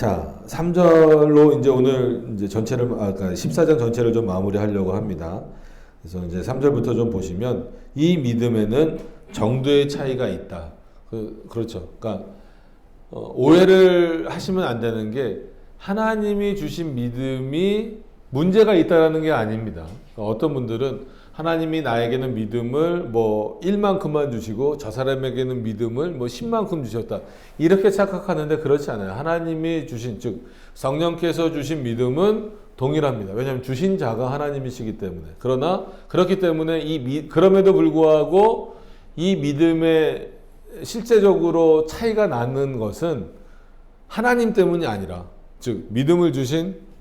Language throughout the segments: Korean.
자, 3절로 이제 오늘 이제 전체를, 그러니까 14장 전체를 좀 마무리하려고 합니다. 그래서 이제 3절부터 좀 보시면 이 믿음에는 정도의 차이가 있다. 그렇죠. 그러니까 오해를 하시면 안 되는 게 하나님이 주신 믿음이 문제가 있다라는 게 아닙니다. 그러니까 어떤 분들은 하나님이 나에게는 믿음을 뭐 1만큼만 주시고 저 사람에게는 믿음을 뭐 10만큼 주셨다. 이렇게 착각하는데 그렇지 않아요. 하나님이 주신, 즉 성령께서 주신 믿음은 동일합니다. 왜냐하면 주신 자가 하나님이시기 때문에. 그러나 그렇기 때문에 그럼에도 불구하고 이 믿음의 실제적으로 차이가 나는 것은 하나님 때문이 아니라, 즉 믿음을 주신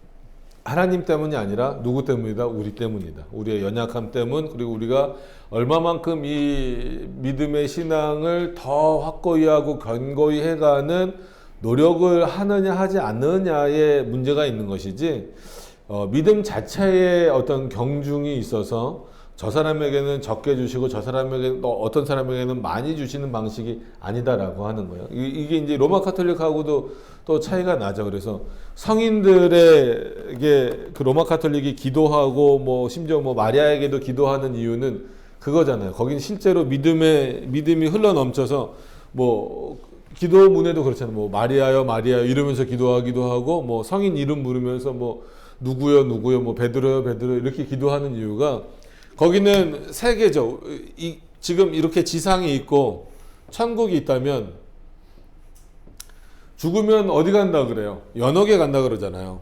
하나님 때문이 아니라 누구 때문이다? 우리 때문이다. 우리의 연약함 때문, 그리고 우리가 얼마만큼 이 믿음의 신앙을 더 확고히 하고 견고히 해가는 노력을 하느냐 하지 않느냐의 문제가 있는 것이지, 믿음 자체에 어떤 경중이 있어서 저 사람에게는 적게 주시고 저 사람에게는 또 어떤 사람에게는 많이 주시는 방식이 아니다라고 하는 거예요. 이게 이제 로마 카톨릭하고도 또 차이가 나죠. 그래서 성인들에게 그 로마 카톨릭이 기도하고 뭐 심지어 뭐 마리아에게도 기도하는 이유는 그거잖아요. 거긴 실제로 믿음이 흘러 넘쳐서 뭐 기도문에도 그렇잖아요. 뭐 마리아여 마리아여 이러면서 기도하기도 하고, 뭐 성인 이름 부르면서 뭐 누구요 누구요 뭐 베드로요 베드로 이렇게 기도하는 이유가, 거기는 세계죠. 지금 이렇게 지상이 있고 천국이 있다면 죽으면 어디 간다 그래요? 연옥에 간다 그러잖아요.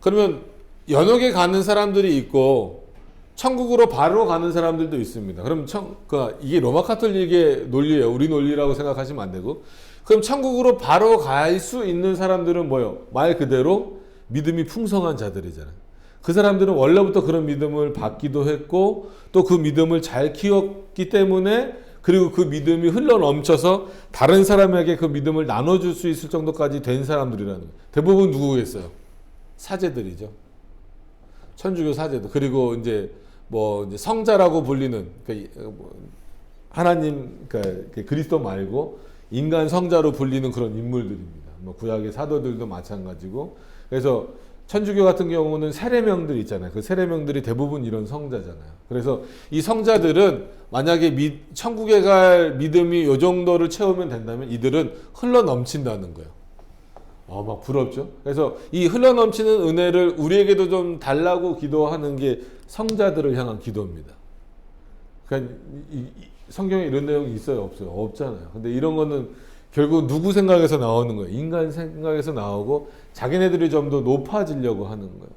그러면 연옥에 가는 사람들이 있고 천국으로 바로 가는 사람들도 있습니다. 그럼 그러니까 이게 로마 카톨릭의 논리예요. 우리 논리라고 생각하시면 안 되고. 그럼 천국으로 바로 갈 수 있는 사람들은 뭐예요? 말 그대로 믿음이 풍성한 자들이잖아요. 그 사람들은 원래부터 그런 믿음을 받기도 했고 또 그 믿음을 잘 키웠기 때문에, 그리고 그 믿음이 흘러 넘쳐서 다른 사람에게 그 믿음을 나눠줄 수 있을 정도까지 된 사람들이라는 거예요. 대부분 누구겠어요? 사제들이죠. 천주교 사제들. 그리고 이제 뭐 이제 성자라고 불리는, 하나님, 그러니까 그리스도 말고 인간 성자로 불리는 그런 인물들입니다. 뭐 구약의 사도들도 마찬가지고. 그래서 천주교 같은 경우는 세례명들 있잖아요. 그 세례명들이 대부분 이런 성자잖아요. 그래서 이 성자들은 만약에 천국에 갈 믿음이 이 정도를 채우면 된다면 이들은 흘러 넘친다는 거예요. 막 부럽죠? 그래서 이 흘러 넘치는 은혜를 우리에게도 좀 달라고 기도하는 게 성자들을 향한 기도입니다. 그러니까 성경에 이런 내용이 있어요? 없어요? 없잖아요. 근데 이런 거는 결국 누구 생각에서 나오는 거예요? 인간 생각에서 나오고 자기네들이 좀 더 높아지려고 하는 거예요.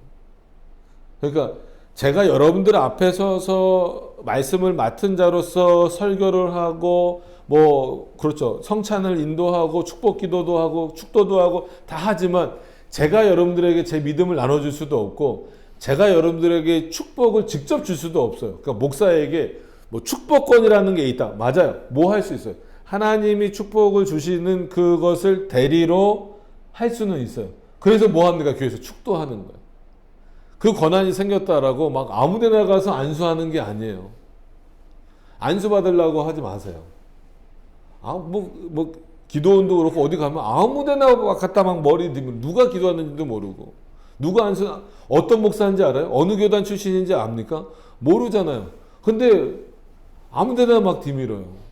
그러니까 제가 여러분들 앞에 서서 말씀을 맡은 자로서 설교를 하고 뭐 그렇죠. 성찬을 인도하고 축복 기도도 하고 축도도 하고 다 하지만 제가 여러분들에게 제 믿음을 나눠줄 수도 없고 제가 여러분들에게 축복을 직접 줄 수도 없어요. 그러니까 목사에게 뭐 축복권이라는 게 있다. 맞아요. 뭐 할 수 있어요. 하나님이 축복을 주시는 그것을 대리로 할 수는 있어요. 그래서 뭐 합니까? 교회에서 축도하는 거예요. 그 권한이 생겼다라고 막 아무 데나 가서 안수하는 게 아니에요. 안수 받으려고 하지 마세요. 기도원도 그렇고 어디 가면 아무 데나 갔다 막 머리 들면 누가 기도하는지도 모르고, 누가 어떤 목사인지 알아요? 어느 교단 출신인지 압니까? 모르잖아요. 근데 아무 데나 막 디밀어요.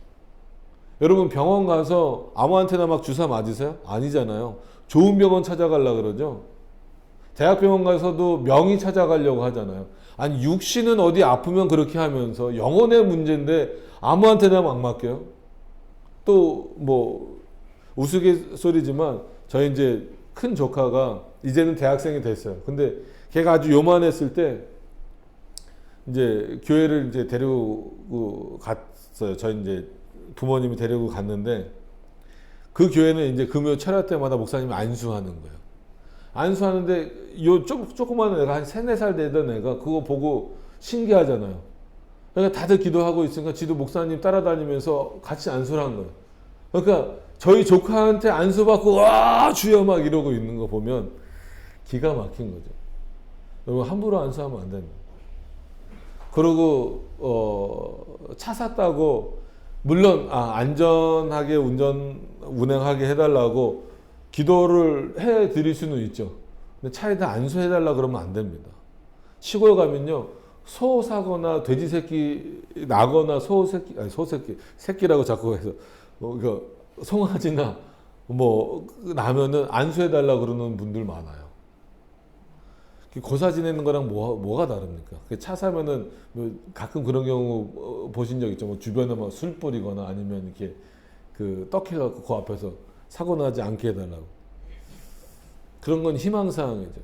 여러분 병원 가서 아무한테나 막 주사 맞으세요? 아니잖아요. 좋은 병원 찾아가려고 그러죠. 대학병원 가서도 명의 찾아가려고 하잖아요. 아니 육신은 어디 아프면 그렇게 하면서 영혼의 문제인데 아무한테나 막 맡겨요. 또 뭐 우스갯소리지만 저희 이제 큰 조카가 이제는 대학생이 됐어요. 근데 걔가 아주 요만했을 때 이제 교회를 이제 데리고 갔어요. 저희 이제 부모님이 데리고 갔는데 그 교회는 이제 금요 철야 때마다 목사님이 안수하는 거예요. 안수하는데 조그마한 애가 한 3, 4살 되던 애가 그거 보고 신기하잖아요. 그러니까 다들 기도하고 있으니까 지도 목사님 따라다니면서 같이 안수를 한 거예요. 그러니까 저희 조카한테 안수받고 와 주여 막 이러고 있는 거 보면 기가 막힌 거죠. 여러분 함부로 안수하면 안 됩니다. 그리고 차 샀다고 물론 안전하게 운행하게 해달라고 기도를 해 드릴 수는 있죠. 근데 차에다 안수해달라 그러면 안 됩니다. 시골 가면요, 소 사거나 돼지 새끼 나거나 새끼라고 자꾸 해서 송아지나 나면은 안수해달라 그러는 분들 많아요. 고사 지내는 거랑 뭐가 다릅니까? 차 사면은 가끔 그런 경우 보신 적 있죠. 주변에 막 술 뿌리거나 아니면 이렇게 떡 해갖고 그 앞에서 사고 나지 않게 해달라고. 그런 건 희망사항이죠.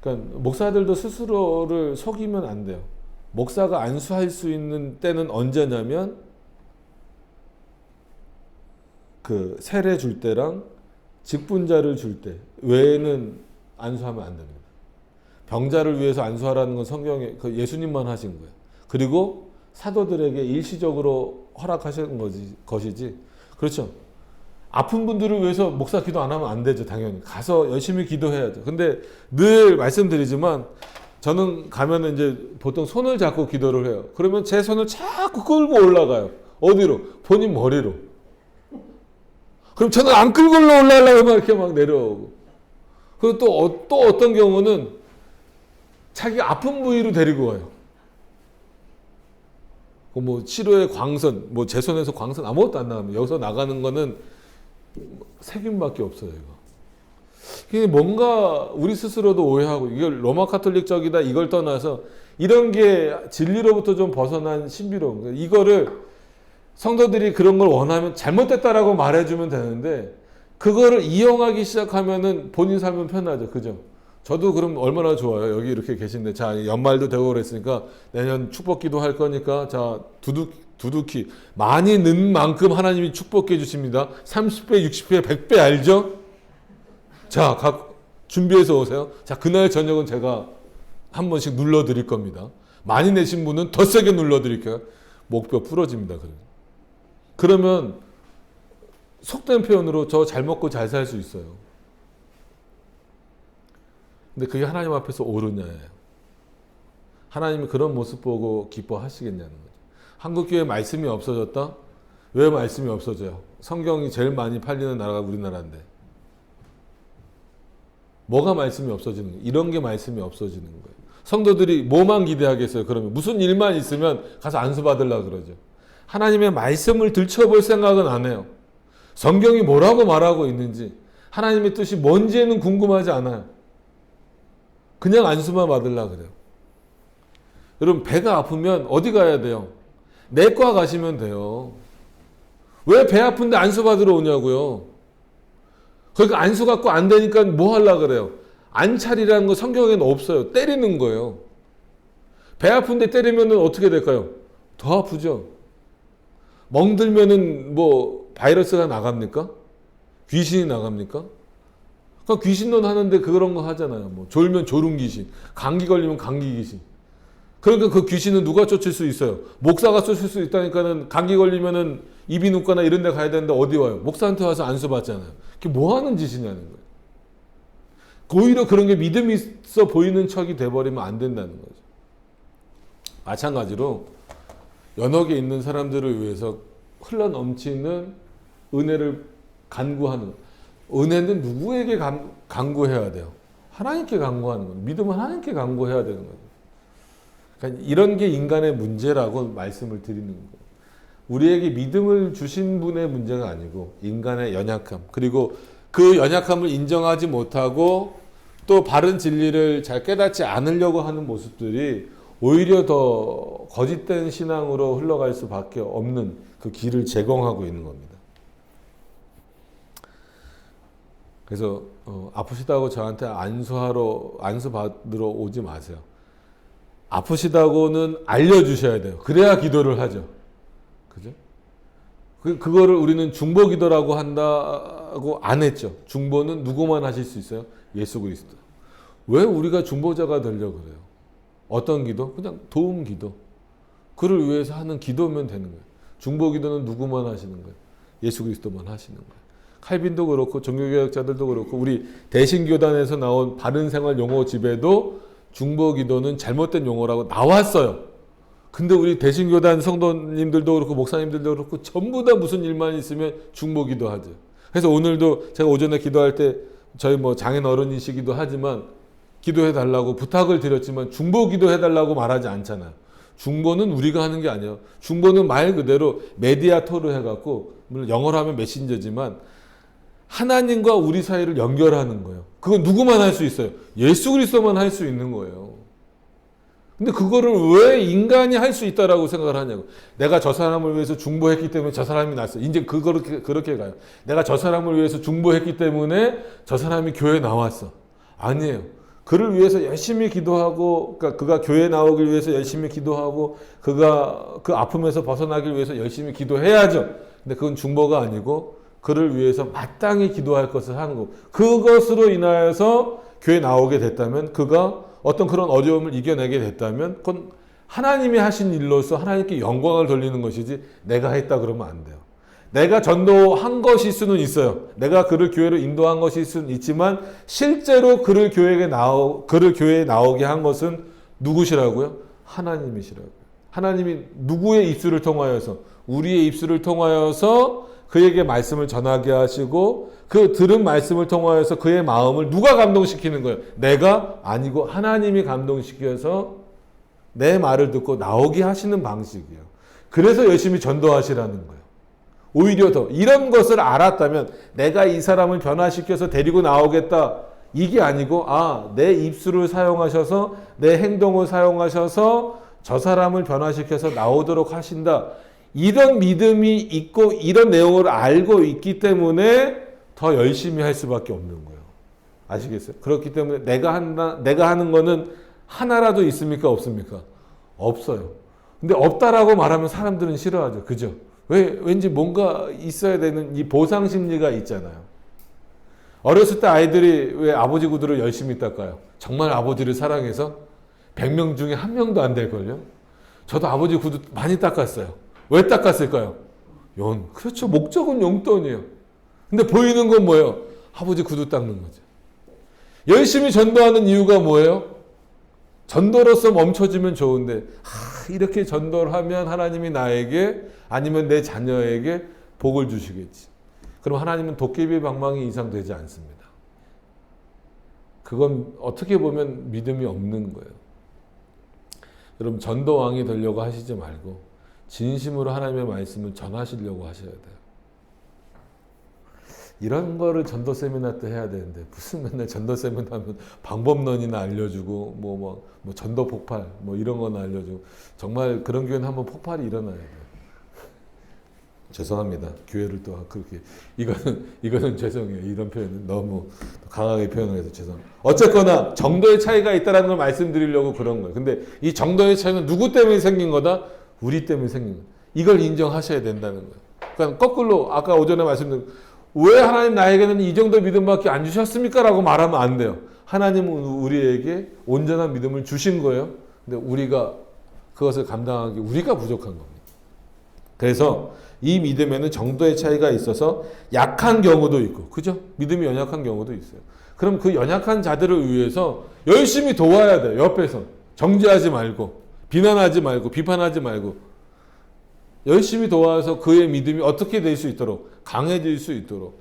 그러니까 목사들도 스스로를 속이면 안 돼요. 목사가 안수할 수 있는 때는 언제냐면 세례 줄 때랑 직분자를 줄 때 외에는 안수하면 안 됩니다. 병자를 위해서 안수하라는 건 성경에 예수님만 하신 거예요. 그리고 사도들에게 일시적으로 허락하신 것이지. 그렇죠. 아픈 분들을 위해서 목사 기도 안 하면 안 되죠. 당연히 가서 열심히 기도해야죠. 근데 늘 말씀드리지만 저는 가면은 이제 보통 손을 잡고 기도를 해요. 그러면 제 손을 자꾸 끌고 올라가요. 어디로? 본인 머리로. 그럼 저는 안 끌고 올라가려고 이렇게 막 내려오고. 그리고 또 어떤 경우는 자기 아픈 부위로 데리고 와요. 치료의 광선, 제 손에서 광선 아무것도 안 나갑니다. 여기서 나가는 거는 세균밖에 없어요, 이거. 뭔가 우리 스스로도 오해하고, 이걸 로마 카톨릭적이다 이걸 떠나서 이런 게 진리로부터 좀 벗어난 신비로운, 이거를 성도들이 그런 걸 원하면 잘못됐다라고 말해주면 되는데, 그거를 이용하기 시작하면은 본인 삶은 편하죠. 그죠? 저도 그럼 얼마나 좋아요. 여기 이렇게 계신데, 자, 연말도 되고 그랬으니까 내년 축복기도 할 거니까, 자, 두둑히 많이 는 만큼 하나님이 축복해 주십니다. 30배, 60배, 100배 알죠? 자, 준비해서 오세요. 자, 그날 저녁은 제가 한 번씩 눌러 드릴 겁니다. 많이 내신 분은 더 세게 눌러 드릴게요. 목뼈 부러집니다. 그러면 속된 표현으로 저 잘 먹고 잘 살 수 있어요. 근데 그게 하나님 앞에서 옳으냐예요. 하나님이 그런 모습 보고 기뻐하시겠냐는 거죠. 한국교회 말씀이 없어졌다? 왜 말씀이 없어져요? 성경이 제일 많이 팔리는 나라가 우리나라인데. 뭐가 말씀이 없어지는 거예요? 이런 게 말씀이 없어지는 거예요. 성도들이 뭐만 기대하겠어요? 그러면 무슨 일만 있으면 가서 안수 받으려고 그러죠. 하나님의 말씀을 들춰볼 생각은 안 해요. 성경이 뭐라고 말하고 있는지, 하나님의 뜻이 뭔지는 궁금하지 않아요. 그냥 안수만 받으려고 그래요. 여러분, 배가 아프면 어디 가야 돼요? 내과 가시면 돼요. 왜 배 아픈데 안수 받으러 오냐고요? 그러니까 안수 갖고 안 되니까 뭐 하려고 그래요? 안찰이라는 거 성경에는 없어요. 때리는 거예요. 배 아픈데 때리면 어떻게 될까요? 더 아프죠. 멍들면은 바이러스가 나갑니까? 귀신이 나갑니까? 그러니까 귀신론 하는데 그런 거 하잖아요. 졸면 졸음 귀신, 감기 걸리면 감기 귀신. 그러니까 그 귀신은 누가 쫓을 수 있어요? 목사가 쫓을 수 있다니까는. 감기 걸리면은 이비인후과나 이런 데 가야 되는데 어디 와요? 목사한테 와서 안수 받잖아요. 그게 뭐 하는 짓이냐는 거예요. 오히려 그런 게 믿음이 있어 보이는 척이 돼버리면 안 된다는 거죠. 마찬가지로 연옥에 있는 사람들을 위해서 흘러넘치는 은혜를 간구하는, 은혜는 누구에게 간구해야 돼요? 하나님께 간구하는 거예요. 믿음은 하나님께 간구해야 되는 거예요. 그러니까 이런 게 인간의 문제라고 말씀을 드리는 거예요. 우리에게 믿음을 주신 분의 문제가 아니고 인간의 연약함, 그리고 그 연약함을 인정하지 못하고 또 바른 진리를 잘 깨닫지 않으려고 하는 모습들이 오히려 더 거짓된 신앙으로 흘러갈 수밖에 없는 그 길을 제공하고 있는 겁니다. 그래서 아프시다고 저한테 안수 받으러 오지 마세요. 아프시다고는 알려주셔야 돼요. 그래야 기도를 하죠. 그죠? 그거를 우리는 중보 기도라고 한다고 안 했죠. 중보는 누구만 하실 수 있어요? 예수 그리스도. 왜 우리가 중보자가 되려고 그래요? 어떤 기도? 그냥 도움 기도. 그를 위해서 하는 기도면 되는 거예요. 중보 기도는 누구만 하시는 거예요? 예수 그리스도만 하시는 거예요. 칼빈도 그렇고 종교개혁자들도 그렇고 우리 대신교단에서 나온 바른생활 용어 집에도 중보 기도는 잘못된 용어라고 나왔어요. 근데 우리 대신교단 성도님들도 그렇고 목사님들도 그렇고 전부 다 무슨 일만 있으면 중보 기도하죠. 그래서 오늘도 제가 오전에 기도할 때 저희 뭐 장인 어른이시기도 하지만 기도해 달라고 부탁을 드렸지만 중보 기도해 달라고 말하지 않잖아요. 중보는 우리가 하는 게 아니에요. 중보는 말 그대로 메디아토로 해갖고 물론 영어로 하면 메신저지만 하나님과 우리 사이를 연결하는 거예요. 그건 누구만 할 수 있어요. 예수 그리스도만 할 수 있는 거예요. 근데 그거를 왜 인간이 할 수 있다라고 생각을 하냐고. 내가 저 사람을 위해서 중보했기 때문에 저 사람이 났어. 이제 그렇게 가요. 내가 저 사람을 위해서 중보했기 때문에 저 사람이 교회에 나왔어. 아니에요. 그를 위해서 열심히 기도하고, 그러니까 그가 교회에 나오길 위해서 열심히 기도하고, 그가 그 아픔에서 벗어나길 위해서 열심히 기도해야죠. 근데 그건 중보가 아니고 그를 위해서 마땅히 기도할 것을 하는 거고, 그것으로 인하여서 교회에 나오게 됐다면, 그가 어떤 그런 어려움을 이겨내게 됐다면 그건 하나님이 하신 일로서 하나님께 영광을 돌리는 것이지 내가 했다 그러면 안 돼요. 내가 전도한 것일 수는 있어요. 내가 그를 교회로 인도한 것일 수는 있지만 실제로 그를 교회에 나오게 한 것은 누구시라고요? 하나님이시라고요. 하나님이 누구의 입술을 통하여서, 우리의 입술을 통하여서 그에게 말씀을 전하게 하시고 그 들은 말씀을 통하여서 그의 마음을 누가 감동시키는 거예요? 내가 아니고 하나님이 감동시켜서 내 말을 듣고 나오게 하시는 방식이에요. 그래서 열심히 전도하시라는 거예요. 오히려 더 이런 것을 알았다면 내가 이 사람을 변화시켜서 데리고 나오겠다, 이게 아니고 내 입술을 사용하셔서 내 행동을 사용하셔서 저 사람을 변화시켜서 나오도록 하신다, 이런 믿음이 있고 이런 내용을 알고 있기 때문에 더 열심히 할 수밖에 없는 거예요. 아시겠어요? 그렇기 때문에 내가 하는 거는 하나라도 있습니까? 없습니까? 없어요. 근데 없다라고 말하면 사람들은 싫어하죠. 그죠? 왠지 뭔가 있어야 되는 이 보상 심리가 있잖아요. 어렸을 때 아이들이 왜 아버지 구두를 열심히 닦아요? 정말 아버지를 사랑해서 100명 중에 1명도 안 될걸요? 저도 아버지 구두 많이 닦았어요. 왜 닦았을까요? 그렇죠. 목적은 용돈이에요. 근데 보이는 건 뭐예요? 아버지 구두 닦는 거죠. 열심히 전도하는 이유가 뭐예요? 전도로서 멈춰지면 좋은데 이렇게 전도를 하면 하나님이 나에게 아니면 내 자녀에게 복을 주시겠지. 그럼 하나님은 도깨비 방망이 이상 되지 않습니다. 그건 어떻게 보면 믿음이 없는 거예요. 여러분, 전도왕이 되려고 하시지 말고 진심으로 하나님의 말씀을 전하시려고 하셔야 돼요. 이런 거를 전도 세미나 때 해야 되는데 무슨 맨날 전도 세미나 하면 방법론이나 알려주고 뭐 전도 폭발 뭐 이런 거나 알려주고, 정말 그런 교회는 한번 폭발이 일어나야 돼요. 죄송합니다. 교회를 또 그렇게 이거는 죄송해요. 이런 표현은 너무 강하게 표현해서 죄송합니다. 어쨌거나 정도의 차이가 있다는 걸 말씀드리려고 그런 거예요. 근데 이 정도의 차이는 누구 때문에 생긴 거다? 우리 때문에 생긴 거예요. 이걸 인정하셔야 된다는 거예요. 그러니까 거꾸로 아까 오전에 말씀드린 왜 하나님 나에게는 이 정도 믿음밖에 안 주셨습니까? 라고 말하면 안 돼요. 하나님은 우리에게 온전한 믿음을 주신 거예요. 근데 우리가 그것을 감당하기 우리가 부족한 겁니다. 그래서 이 믿음에는 정도의 차이가 있어서 약한 경우도 있고, 그죠? 믿음이 연약한 경우도 있어요. 그럼 그 연약한 자들을 위해서 열심히 도와야 돼요. 옆에서 정죄하지 말고, 비난하지 말고, 비판하지 말고 열심히 도와서 그의 믿음이 어떻게 될 수 있도록, 강해질 수 있도록.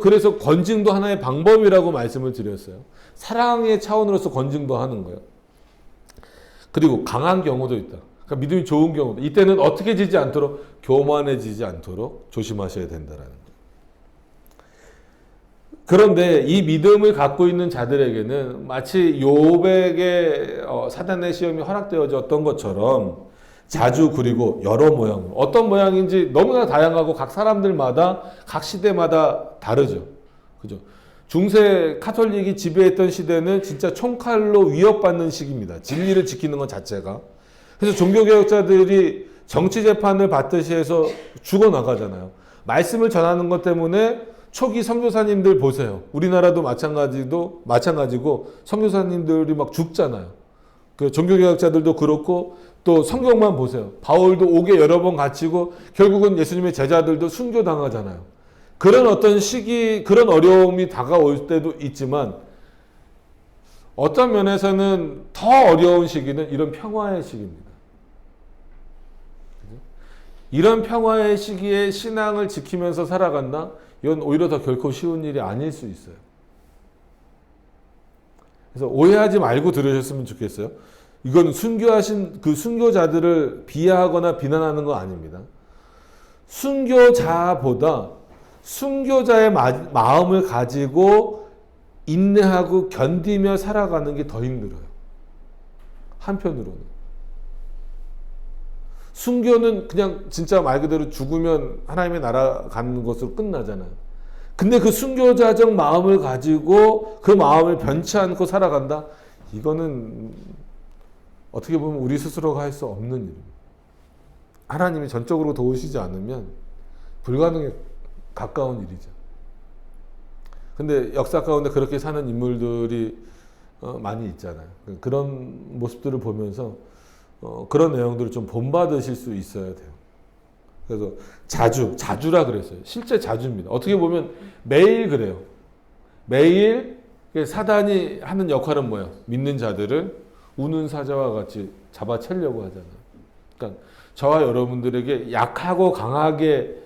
그래서 건증도 하나의 방법이라고 말씀을 드렸어요. 사랑의 차원으로서 건증도 하는 거예요. 그리고 강한 경우도 있다. 그러니까 믿음이 좋은 경우도, 이때는 어떻게 지지 않도록, 교만해지지 않도록 조심하셔야 된다라는 거예요. 그런데 이 믿음을 갖고 있는 자들에게는 마치 욥에게 사단의 시험이 허락되어졌던 것처럼 자주, 그리고 여러 모양, 어떤 모양인지 너무나 다양하고 각 사람들마다 각 시대마다 다르죠. 그죠? 중세 카톨릭이 지배했던 시대는 진짜 총칼로 위협받는 시기입니다. 진리를 지키는 것 자체가. 그래서 종교개혁자들이 정치재판을 받듯이 해서 죽어나가잖아요. 말씀을 전하는 것 때문에 초기 선교사님들 보세요. 우리나라도 마찬가지고 선교사님들이 막 죽잖아요. 그 종교개혁자들도 그렇고 또 성경만 보세요. 바울도 옥에 여러 번 갇히고 결국은 예수님의 제자들도 순교당하잖아요. 그런 어떤 시기, 그런 어려움이 다가올 때도 있지만 어떤 면에서는 더 어려운 시기는 이런 평화의 시기입니다. 이런 평화의 시기에 신앙을 지키면서 살아간다? 이건 오히려 더 결코 쉬운 일이 아닐 수 있어요. 그래서 오해하지 말고 들으셨으면 좋겠어요. 이건 순교하신 그 순교자들을 비하하거나 비난하는 거 아닙니다. 순교자보다 순교자의 마음을 가지고 인내하고 견디며 살아가는 게 더 힘들어요. 한편으로는. 순교는 그냥 진짜 말 그대로 죽으면 하나님의 나라 가는 것으로 끝나잖아요. 근데 그 순교자적 마음을 가지고 그 마음을 변치 않고 살아간다? 이거는 어떻게 보면 우리 스스로가 할 수 없는 일입니다. 하나님이 전적으로 도우시지 않으면 불가능에 가까운 일이죠. 근데 역사 가운데 그렇게 사는 인물들이 많이 있잖아요. 그런 모습들을 보면서 그런 내용들을 좀 본받으실 수 있어야 돼요. 그래서 자주라 그랬어요. 실제 자주입니다. 어떻게 보면 매일 그래요. 매일 사단이 하는 역할은 뭐예요? 믿는 자들을 우는 사자와 같이 잡아채려고 하잖아요. 그러니까 저와 여러분들에게 약하고 강하게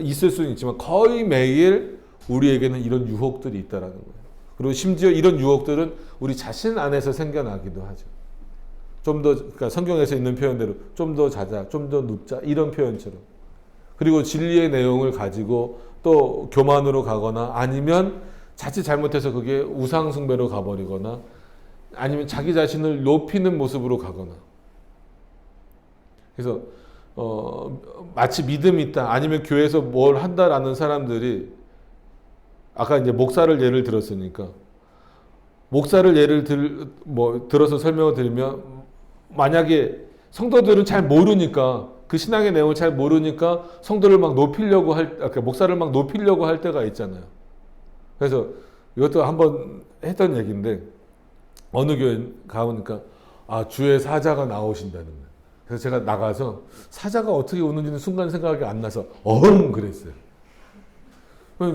있을 수는 있지만 거의 매일 우리에게는 이런 유혹들이 있다라는 거예요. 그리고 심지어 이런 유혹들은 우리 자신 안에서 생겨나기도 하죠. 좀 더, 그러니까 성경에서 있는 표현대로 좀 더 자자, 좀 더 눕자, 이런 표현처럼. 그리고 진리의 내용을 가지고 또 교만으로 가거나 아니면 자칫 잘못해서 그게 우상숭배로 가버리거나 아니면 자기 자신을 높이는 모습으로 가거나. 그래서, 마치 믿음이 있다, 아니면 교회에서 뭘 한다라는 사람들이 아까 이제 목사를 예를 들었으니까 목사를 예를 들어서 설명을 드리면 만약에 성도들은 잘 모르니까 그 신앙의 내용을 잘 모르니까 성도를 막 높이려고 목사를 막 높이려고 할 때가 있잖아요. 그래서 이것도 한번 했던 얘기인데 어느 교회 가보니까 주의 사자가 나오신다는 거예요. 그래서 제가 나가서 사자가 어떻게 오는지는 순간 생각이 안 나서 그랬어요.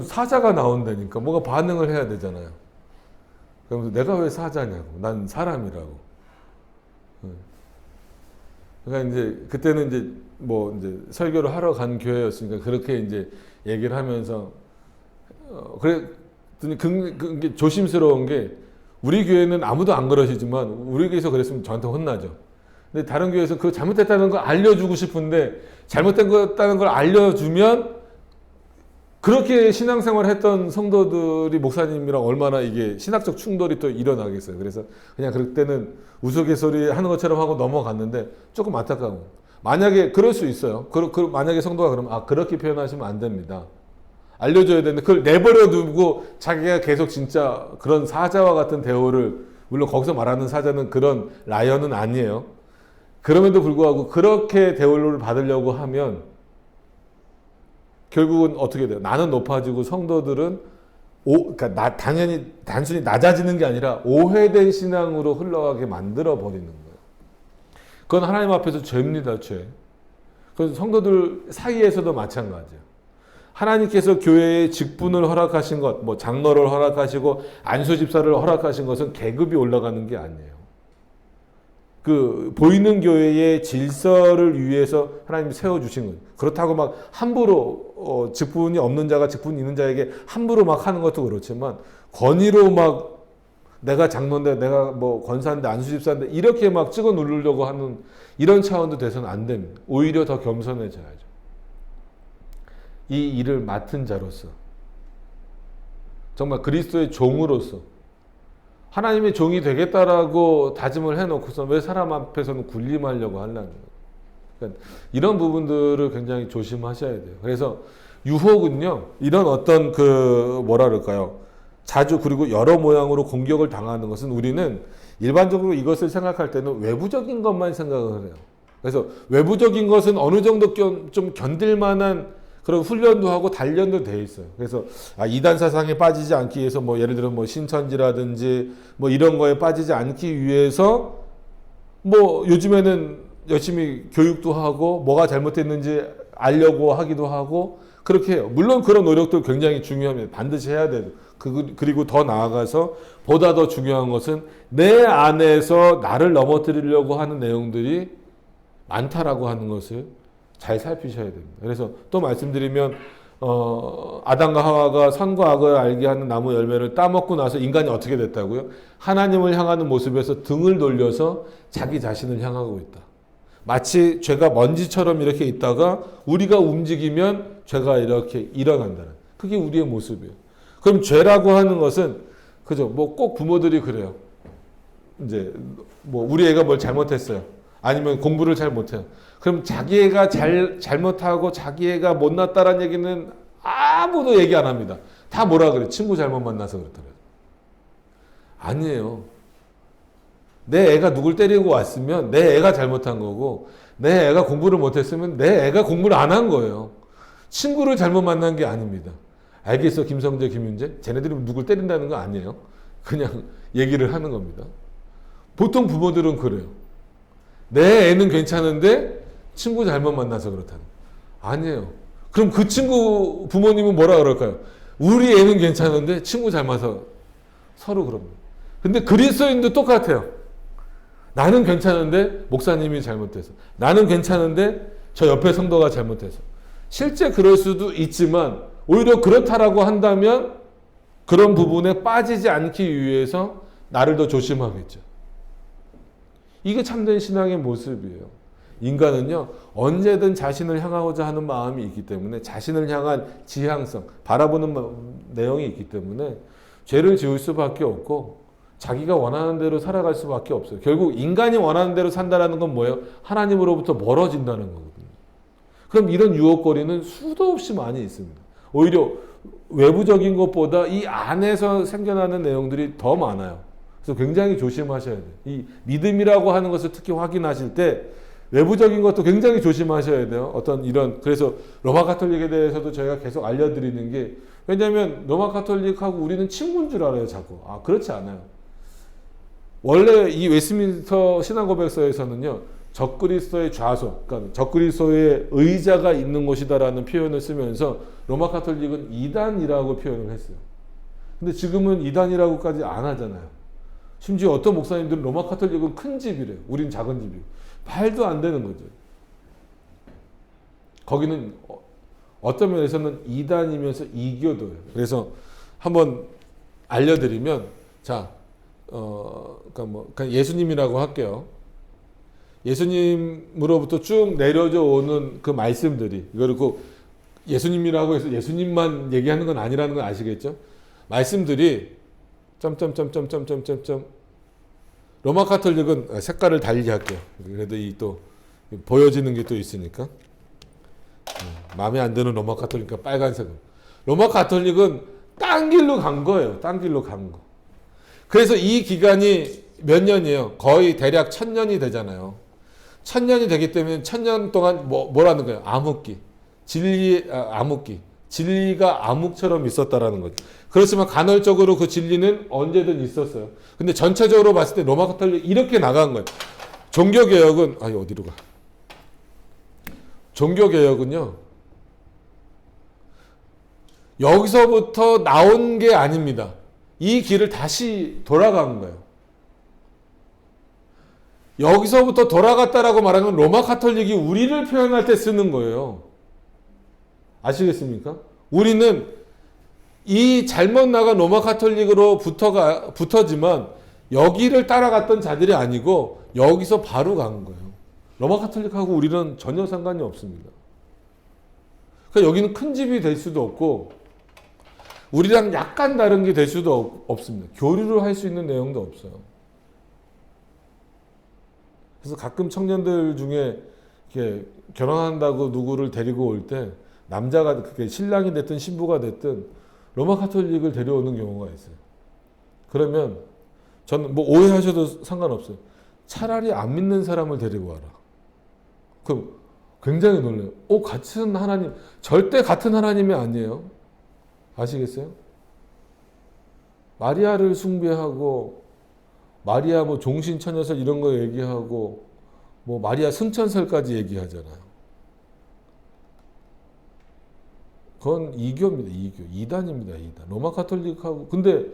사자가 나온다니까 뭔가 반응을 해야 되잖아요. 그러면서 내가 왜 사자냐고, 난 사람이라고. 그러니까 이제 그때는 이제 설교를 하러 간 교회였으니까 그렇게 이제 얘기를 하면서 그랬더니 그게 조심스러운 게 우리 교회는 아무도 안 그러시지만 우리 교회에서 그랬으면 저한테 혼나죠. 근데 다른 교회에서 그 잘못됐다는 걸 알려주고 싶은데 잘못된 거였다는 걸 알려주면 그렇게 신앙생활 했던 성도들이 목사님이랑 얼마나 이게 신학적 충돌이 또 일어나겠어요. 그래서 그냥 그때는 우스갯소리 하는 것처럼 하고 넘어갔는데 조금 안타까워. 만약에 그럴 수 있어요. 만약에 성도가 그러면 그렇게 표현하시면 안 됩니다. 알려줘야 되는데 그걸 내버려 두고 자기가 계속 진짜 그런 사자와 같은 대우를, 물론 거기서 말하는 사자는 그런 라이언은 아니에요. 그럼에도 불구하고 그렇게 대우를 받으려고 하면 결국은 어떻게 돼요? 나는 높아지고 성도들은 그러니까 단순히 낮아지는 게 아니라 오해된 신앙으로 흘러가게 만들어 버리는 거예요. 그건 하나님 앞에서 죄입니다, 죄. 그래서 성도들 사이에서도 마찬가지예요. 하나님께서 교회의 직분을 허락하신 것, 장로를 허락하시고 안수 집사를 허락하신 것은 계급이 올라가는 게 아니에요. 그 보이는 교회의 질서를 위해서 하나님이 세워주신 거예요. 그렇다고 막 함부로 직분이 없는 자가 직분이 있는 자에게 함부로 막 하는 것도 그렇지만 권위로 막 내가 장로인데 내가 권사인데 안수집사인데 이렇게 막 찍어 누르려고 하는 이런 차원도 돼서는 안 됩니다. 오히려 더 겸손해져야죠. 이 일을 맡은 자로서 정말 그리스도의 종으로서 하나님의 종이 되겠다라고 다짐을 해놓고서 왜 사람 앞에서는 군림하려고 하려는 거예요. 그러니까 이런 부분들을 굉장히 조심하셔야 돼요. 그래서 유혹은요, 이런 어떤 뭐라 그럴까요? 자주 그리고 여러 모양으로 공격을 당하는 것은 우리는 일반적으로 이것을 생각할 때는 외부적인 것만 생각을 해요. 그래서 외부적인 것은 어느 정도 좀 견딜 만한 그런 훈련도 하고 단련도 돼 있어요. 그래서 이단 사상에 빠지지 않기 위해서 예를 들어 신천지라든지 이런 거에 빠지지 않기 위해서 요즘에는 열심히 교육도 하고 뭐가 잘못됐는지 알려고 하기도 하고 그렇게 해요. 물론 그런 노력도 굉장히 중요합니다. 반드시 해야 돼요. 그리고 더 나아가서 보다 더 중요한 것은 내 안에서 나를 넘어뜨리려고 하는 내용들이 많다라고 하는 것을 잘 살피셔야 됩니다. 그래서 또 말씀드리면 아담과 하와가 선과 악을 알게 하는 나무 열매를 따먹고 나서 인간이 어떻게 됐다고요? 하나님을 향하는 모습에서 등을 돌려서 자기 자신을 향하고 있다. 마치 죄가 먼지처럼 이렇게 있다가 우리가 움직이면 죄가 이렇게 일어난다는. 그게 우리의 모습이에요. 그럼 죄라고 하는 것은 그죠? 뭐 꼭 부모들이 그래요. 이제 뭐 우리 애가 뭘 잘못했어요. 아니면 공부를 잘 못해요. 그럼 자기 애가 잘못하고 자기 애가 못났다라는 얘기는 아무도 얘기 안 합니다. 다 뭐라 그래? 친구 잘못 만나서 그렇더라고요. 아니에요. 내 애가 누굴 때리고 왔으면 내 애가 잘못한 거고, 내 애가 공부를 못했으면 내 애가 공부를 안 한 거예요. 친구를 잘못 만난 게 아닙니다. 알겠어, 김성재, 김윤재? 쟤네들이 누굴 때린다는 거 아니에요. 그냥 얘기를 하는 겁니다. 보통 부모들은 그래요. 내 애는 괜찮은데 친구 잘못 만나서 그렇다는. 아니에요. 그럼 그 친구 부모님은 뭐라 그럴까요? 우리 애는 괜찮은데 친구 잘 맞아서 서로 그럽니다. 근데 그리스도인도 똑같아요. 나는 괜찮은데 목사님이 잘못해서, 나는 괜찮은데 저 옆에 성도가 잘못해서. 실제 그럴 수도 있지만 오히려 그렇다라고 한다면 그런 부분에 빠지지 않기 위해서 나를 더 조심하겠죠. 이게 참된 신앙의 모습이에요. 인간은요, 언제든 자신을 향하고자 하는 마음이 있기 때문에, 자신을 향한 지향성, 바라보는 내용이 있기 때문에 죄를 지을 수밖에 없고 자기가 원하는 대로 살아갈 수밖에 없어요. 결국 인간이 원하는 대로 산다는 건 뭐예요? 하나님으로부터 멀어진다는 거거든요. 그럼 이런 유혹거리는 수도 없이 많이 있습니다. 오히려 외부적인 것보다 이 안에서 생겨나는 내용들이 더 많아요. 그래서 굉장히 조심하셔야 돼요. 이 믿음이라고 하는 것을 특히 확인하실 때 외부적인 것도 굉장히 조심하셔야 돼요. 어떤 이런, 그래서 로마 가톨릭에 대해서도 저희가 계속 알려드리는 게, 왜냐하면 로마 가톨릭하고 우리는 친구인 줄 알아요, 자꾸. 아, 그렇지 않아요. 원래 이 웨스민스터 신앙고백서에서는요, 적그리스도의 좌소, 그러니까 적그리스도의 의자가 있는 곳이다라는 표현을 쓰면서 로마 가톨릭은 이단이라고 표현을 했어요. 근데 지금은 이단이라고까지 안 하잖아요. 심지어 어떤 목사님들은 로마 가톨릭은 큰 집이래요. 우린 작은 집이고. 말도 안 되는 거죠. 거기는 어떤 면에서는 이단이면서 이교도예요. 그래서 한번 알려드리면, 자, 그러니까 예수님이라고 할게요. 예수님으로부터 쭉 내려져 오는 그 말씀들이, 이거를 꼭 예수님이라고 해서 예수님만 얘기하는 건 아니라는 건 아시겠죠? 말씀들이 로마 가톨릭은 색깔을 달리 할게요. 그래도 이 또 보여지는 게 또 있으니까. 마음에 안 드는 로마 가톨릭과 빨간색은. 로마 가톨릭은 딴 길로 간 거예요. 딴 길로 간 거. 그래서 이 기간이 몇 년이에요? 거의 대략 1000년이 되잖아요. 1000년이 되기 때문에 1000년 동안 뭐라는 거예요? 암흑기. 암흑기. 진리가 암흑처럼 있었다라는 거죠. 그렇지만 간헐적으로 그 진리는 언제든 있었어요. 근데 전체적으로 봤을 때 로마 가톨릭 이렇게 나간 거예요. 종교개혁은, 어디로 가? 종교개혁은요, 여기서부터 나온 게 아닙니다. 이 길을 다시 돌아간 거예요. 여기서부터 돌아갔다라고 말하는 건 로마 가톨릭이 우리를 표현할 때 쓰는 거예요. 아시겠습니까? 우리는 이 잘못 나간 로마 가톨릭으로 붙어지만 여기를 따라갔던 자들이 아니고 여기서 바로 간 거예요. 로마 가톨릭하고 우리는 전혀 상관이 없습니다. 그러니까 여기는 큰 집이 될 수도 없고 우리랑 약간 다른 게 될 수도 없습니다. 교류를 할 수 있는 내용도 없어요. 그래서 가끔 청년들 중에 이렇게 결혼한다고 누구를 데리고 올 때 남자가 그게 신랑이 됐든 신부가 됐든 로마 가톨릭을 데려오는 경우가 있어요. 그러면 저는 뭐 오해하셔도 상관없어요. 차라리 안 믿는 사람을 데리고 와라. 그럼 굉장히 놀래요. 같은 하나님, 절대 같은 하나님이 아니에요. 아시겠어요? 마리아를 숭배하고 마리아 뭐 종신처녀설 이런 거 얘기하고 뭐 마리아 승천설까지 얘기하잖아요. 그건 이교입니다. 이교. 이단입니다. 이단. 로마 가톨릭하고. 근데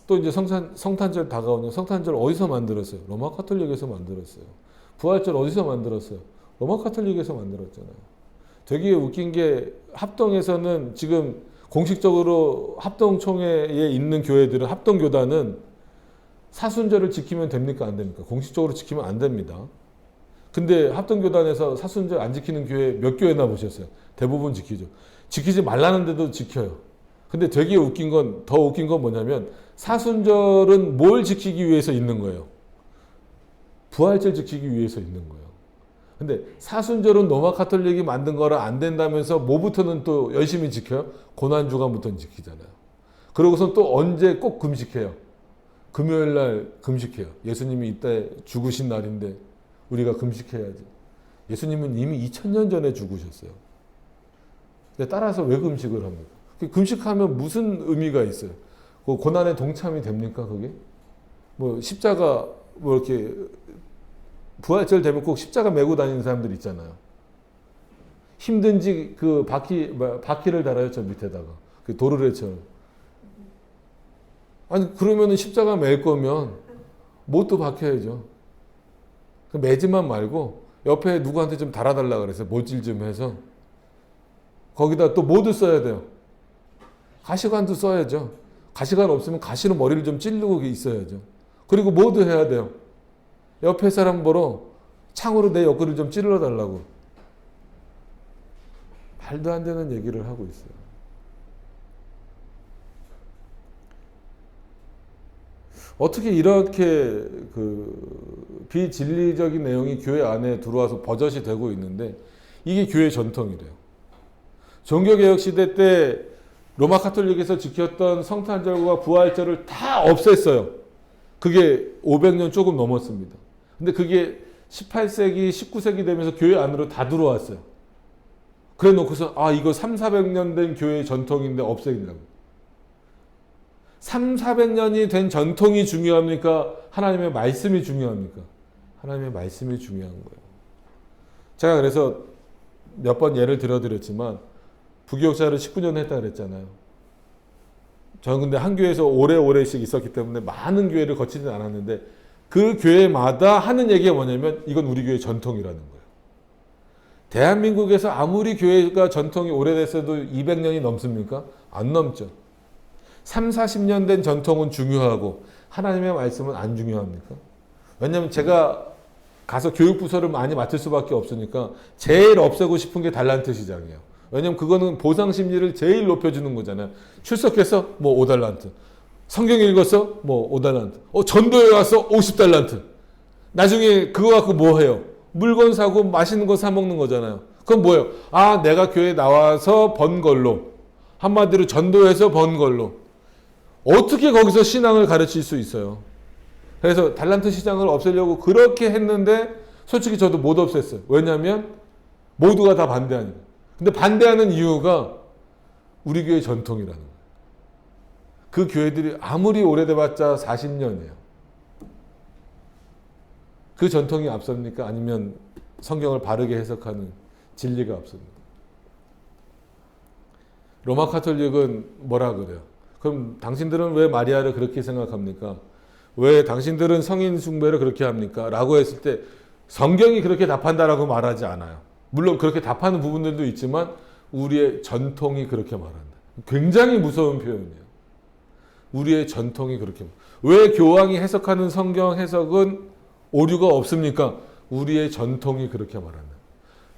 또 이제 성탄절 다가오면 성탄절 어디서 만들었어요? 로마 가톨릭에서 만들었어요. 부활절 어디서 만들었어요? 로마 카톨릭에서 만들었잖아요. 되게 웃긴 게 합동에서는 지금 공식적으로 합동총회에 있는 교회들은 합동교단은 사순절을 지키면 됩니까? 안 됩니까? 공식적으로 지키면 안 됩니다. 근데 합동교단에서 사순절 안 지키는 교회 몇 교회나 보셨어요? 대부분 지키죠. 지키지 말라는데도 지켜요. 근데 되게 웃긴 건, 더 웃긴 건 뭐냐면 사순절은 뭘 지키기 위해서 있는 거예요? 부활절 지키기 위해서 있는 거예요. 근데 사순절은 로마 카톨릭이 만든 거라 안 된다면서 뭐부터는 또 열심히 지켜요? 고난주간부터는 지키잖아요. 그러고선 또 언제 꼭 금식해요? 금요일 날 금식해요. 예수님이 이때 죽으신 날인데 우리가 금식해야지. 예수님은 이미 2000년 전에 죽으셨어요. 따라서 왜 금식을 합니까? 금식하면 무슨 의미가 있어요? 고난에 동참이 됩니까, 그게? 뭐 십자가 뭐 이렇게 부활절 되면 꼭 십자가 메고 다니는 사람들 있잖아요. 힘든지 그 바퀴를 달아요, 저 밑에다가. 그 도르래처럼. 아니, 그러면은 십자가 맬 거면 못도 박혀야죠. 매지만 말고 옆에 누구한테 좀 달아달라 그랬어요. 못질 좀 해서. 거기다 또 모두 써야 돼요. 가시관도 써야죠. 가시관 없으면 가시로 머리를 좀 찌르고 있어야죠. 그리고 모두 해야 돼요. 옆에 사람 보러 창으로 내 옆구리를 좀 찔러달라고. 말도 안 되는 얘기를 하고 있어요. 어떻게 이렇게 그 비진리적인 내용이 교회 안에 들어와서 버젓이 되고 있는데 이게 교회 전통이래요. 종교개혁 시대 때 로마 카톨릭에서 지켰던 성탄절과 부활절을 다 없앴어요. 그게 500년 조금 넘었습니다. 근데 그게 18세기, 19세기 되면서 교회 안으로 다 들어왔어요. 그래 놓고서 이거 300~400년 된 교회의 전통인데 없애긴다고. 300~400년이 된 전통이 중요합니까? 하나님의 말씀이 중요합니까? 하나님의 말씀이 중요한 거예요. 제가 그래서 몇 번 예를 들어드렸지만 부교역사를 19년 했다 그랬잖아요. 저는 근데 한 교회에서 오래씩 있었기 때문에 많은 교회를 거치진 않았는데 그 교회마다 하는 얘기가 뭐냐면 이건 우리 교회 전통이라는 거예요. 대한민국에서 아무리 교회가 전통이 오래됐어도 200년이 넘습니까? 안 넘죠. 30~40년 된 전통은 중요하고 하나님의 말씀은 안 중요합니까? 왜냐하면 제가 가서 교육부서를 많이 맡을 수밖에 없으니까 제일 없애고 싶은 게 달란트 시장이에요. 왜냐면 그거는 보상 심리를 제일 높여주는 거잖아요. 출석해서 뭐 5달란트. 성경 읽었어? 뭐 5달란트. 전도에 와서 50달란트. 나중에 그거 갖고 뭐 해요? 물건 사고 맛있는 거 사 먹는 거잖아요. 그건 뭐예요? 내가 교회 나와서 번 걸로. 한마디로 전도해서 번 걸로. 어떻게 거기서 신앙을 가르칠 수 있어요? 그래서 달란트 시장을 없애려고 그렇게 했는데 솔직히 저도 못 없앴어요. 왜냐하면 모두가 다 반대하니까. 근데 반대하는 이유가 우리 교회 전통이라는 거예요. 그 교회들이 아무리 오래돼봤자 40년이에요. 그 전통이 앞섭니까? 아니면 성경을 바르게 해석하는 진리가 앞섭니까? 로마 카톨릭은 뭐라 그래요? 그럼 당신들은 왜 마리아를 그렇게 생각합니까? 왜 당신들은 성인 숭배를 그렇게 합니까? 라고 했을 때 성경이 그렇게 답한다라고 말하지 않아요. 물론 그렇게 답하는 부분들도 있지만 우리의 전통이 그렇게 말한다. 굉장히 무서운 표현이에요. 우리의 전통이 그렇게. 왜 교황이 해석하는 성경 해석은 오류가 없습니까? 우리의 전통이 그렇게 말한다.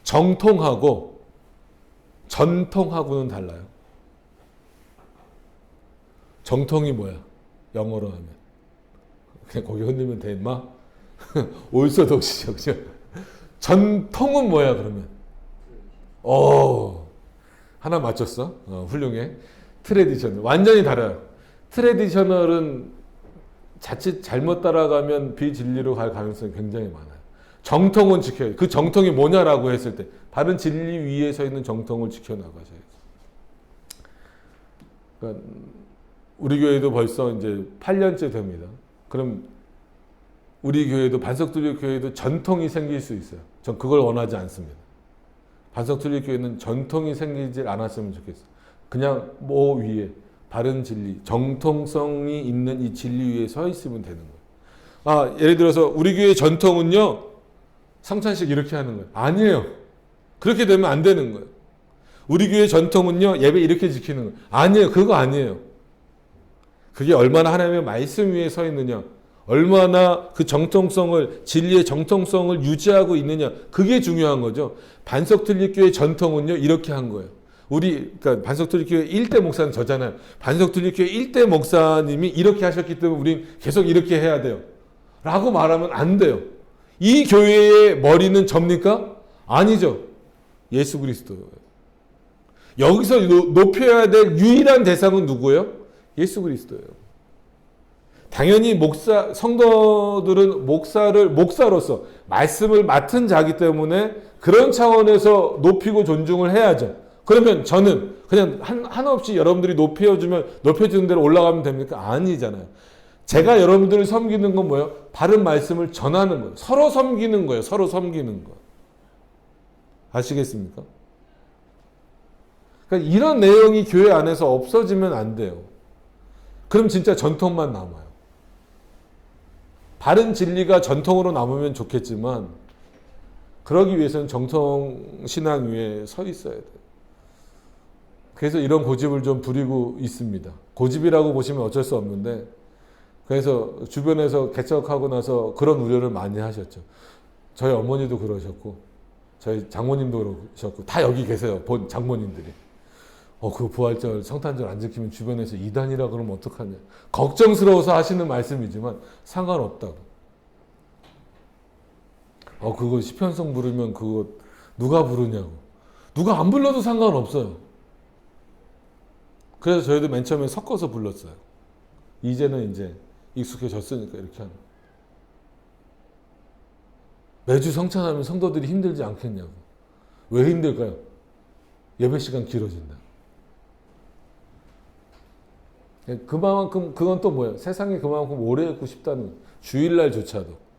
정통하고 전통하고는 달라요. 정통이 뭐야? 영어로 하면. 그냥 거기 흔들면 돼, 임마? 올소독시죠, 그죠? 전통은 뭐야, 그러면? 하나 맞췄어? 훌륭해. 트레디셔널. 완전히 달라요. 트레디셔널은 자칫 잘못 따라가면 비진리로 갈 가능성이 굉장히 많아요. 정통은 지켜야 돼. 그 정통이 뭐냐라고 했을 때 바른 진리 위에 서 있는 정통을 지켜나가셔야죠. 그러니까 우리 교회도 벌써 이제 8년째 됩니다. 그럼 우리 교회도 반석tur리 교회도 전통이 생길 수 있어요. 전 그걸 원하지 않습니다. 반석tur리 교회는 전통이 생기지 않았으면 좋겠어요. 그냥 뭐 위에 바른 진리, 정통성이 있는 이 진리 위에 서 있으면 되는 거예요. 예를 들어서 우리 교회 전통은요. 성찬식 이렇게 하는 거예요. 아니에요. 그렇게 되면 안 되는 거예요. 우리 교회 전통은요, 예배 이렇게 지키는 거예요. 아니에요. 그거 아니에요. 그게 얼마나 하나님의 말씀 위에 서 있느냐, 얼마나 그 정통성을, 진리의 정통성을 유지하고 있느냐, 그게 중요한 거죠. 반석틀립교회 전통은요, 이렇게 한 거예요. 그러니까 반석틀립교회 1대 목사는 저잖아요. 반석틀립교회 1대 목사님이 이렇게 하셨기 때문에 우린 계속 이렇게 해야 돼요. 라고 말하면 안 돼요. 이 교회의 머리는 접니까? 아니죠. 예수 그리스도예요. 여기서 높여야 될 유일한 대상은 누구예요? 예수 그리스도예요. 당연히 성도들은 목사로서 말씀을 맡은 자기 때문에 그런 차원에서 높이고 존중을 해야죠. 그러면 저는 그냥 한없이 여러분들이 높여주는 대로 올라가면 됩니까? 아니잖아요. 제가 여러분들을 섬기는 건 뭐예요? 바른 말씀을 전하는 거예요. 서로 섬기는 거예요. 서로 섬기는 거. 아시겠습니까? 그러니까 이런 내용이 교회 안에서 없어지면 안 돼요. 그럼 진짜 전통만 남아요. 바른 진리가 전통으로 남으면 좋겠지만 그러기 위해서는 정통 신앙 위에 서 있어야 돼요. 그래서 이런 고집을 좀 부리고 있습니다. 고집이라고 보시면 어쩔 수 없는데, 그래서 주변에서 개척하고 나서 그런 우려를 많이 하셨죠. 저희 어머니도 그러셨고 저희 장모님도 그러셨고 다 여기 계세요. 본 장모님들이. 그 부활절 성탄절 안 지키면 주변에서 이단이라 그러면 어떡하냐. 걱정스러워서 하시는 말씀이지만 상관없다고. 그거 시편성 부르면 그거 누가 부르냐고. 누가 안 불러도 상관없어요. 그래서 저희도 맨 처음에 섞어서 불렀어요. 이제는 이제 익숙해졌으니까 이렇게 하는. 매주 성찬하면 성도들이 힘들지 않겠냐고. 왜 힘들까요? 예배 시간 길어진다. 그만큼 그건 또 뭐예요? 세상에 그만큼 오래 있고 싶다는 주일날조차도.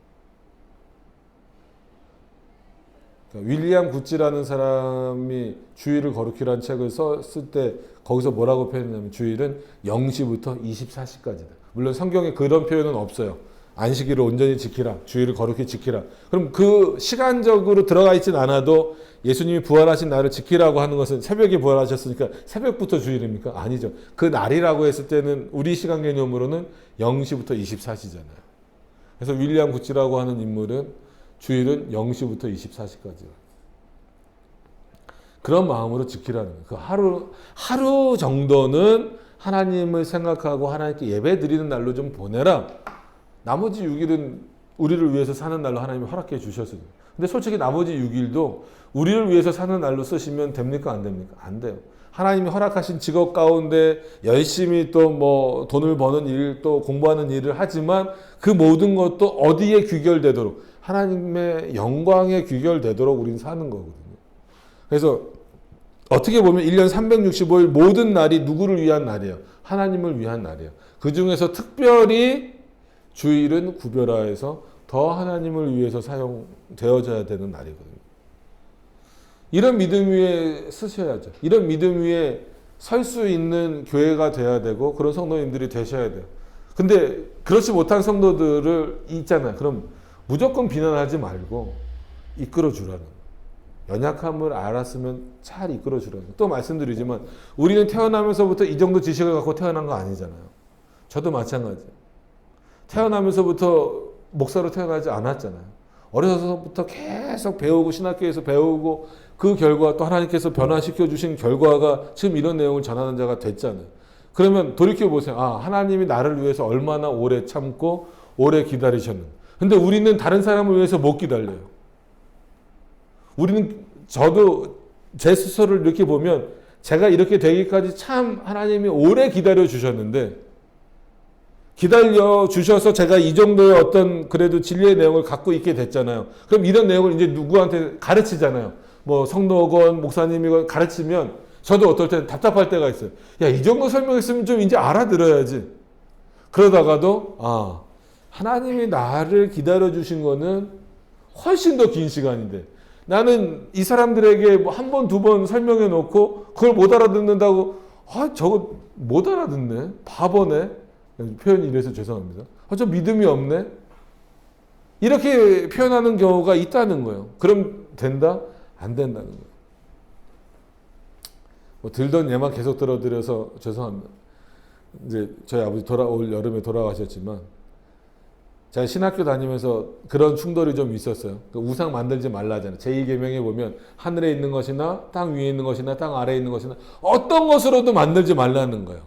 그러니까 윌리엄 구찌라는 사람이 주일을 거룩히라는 책을 썼을 때 거기서 뭐라고 표현했냐면 주일은 0시부터 24시까지다. 물론 성경에 그런 표현은 없어요. 안식일을 온전히 지키라. 주일을 거룩히 지키라. 그럼 그 시간적으로 들어가 있진 않아도 예수님이 부활하신 날을 지키라고 하는 것은 새벽에 부활하셨으니까 새벽부터 주일입니까? 아니죠. 그 날이라고 했을 때는 우리 시간 개념으로는 0시부터 24시잖아요. 그래서 윌리엄 구찌라고 하는 인물은 주일은 0시부터 24시까지. 그런 마음으로 지키라는 거예요. 그 하루 정도는 하나님을 생각하고 하나님께 예배 드리는 날로 좀 보내라. 나머지 6일은 우리를 위해서 사는 날로 하나님이 허락해 주셨어요. 근데 솔직히 나머지 6일도 우리를 위해서 사는 날로 쓰시면 됩니까? 안 됩니까? 안 돼요. 하나님이 허락하신 직업 가운데 열심히 또 뭐 돈을 버는 일, 또 공부하는 일을 하지만 그 모든 것도 어디에 귀결되도록, 하나님의 영광에 귀결되도록 우리는 사는 거거든요. 그래서 어떻게 보면 1년 365일 모든 날이 누구를 위한 날이에요? 하나님을 위한 날이에요. 그 중에서 특별히 주일은 구별하여서 더 하나님을 위해서 사용되어져야 되는 날이거든요. 이런 믿음 위에 쓰셔야죠. 이런 믿음 위에 설 수 있는 교회가 돼야 되고 그런 성도님들이 되셔야 돼요. 근데 그렇지 못한 성도들을 있잖아요. 그럼 무조건 비난하지 말고 이끌어주라는, 연약함을 알았으면 잘 이끌어주라는. 또 말씀드리지만 우리는 태어나면서부터 이 정도 지식을 갖고 태어난 거 아니잖아요. 저도 마찬가지예요. 태어나면서부터 목사로 태어나지 않았잖아요. 어려서부터 계속 배우고 신학교에서 배우고 그 결과 또 하나님께서 변화시켜 주신 결과가 지금 이런 내용을 전하는 자가 됐잖아요. 그러면 돌이켜보세요. 하나님이 나를 위해서 얼마나 오래 참고 오래 기다리셨는가. 근데 우리는 다른 사람을 위해서 못 기다려요. 저도 제 스스로를 이렇게 보면 제가 이렇게 되기까지 참 하나님이 오래 기다려 주셨는데, 기다려 주셔서 제가 이 정도의 어떤 그래도 진리의 내용을 갖고 있게 됐잖아요. 그럼 이런 내용을 이제 누구한테 가르치잖아요. 뭐 성도건 목사님이건 가르치면 저도 어떨 때는 답답할 때가 있어요. 야, 이 정도 설명했으면 좀 이제 알아들어야지. 그러다가도 하나님이 나를 기다려 주신 거는 훨씬 더 긴 시간인데 나는 이 사람들에게 뭐 한 번, 두 번 설명해 놓고 그걸 못 알아듣는다고 저거 못 알아듣네. 바보네. 표현이 이래서 죄송합니다. 저 믿음이 없네. 이렇게 표현하는 경우가 있다는 거예요. 그럼 된다? 안 된다는 거예요. 뭐 들던 예만 계속 들어드려서 죄송합니다. 이제 저희 아버지 올 여름에 돌아가셨지만 제가 신학교 다니면서 그런 충돌이 좀 있었어요. 우상 만들지 말라 하잖아요. 제2계명에 보면 하늘에 있는 것이나 땅 위에 있는 것이나 땅 아래에 있는 것이나 어떤 것으로도 만들지 말라는 거예요.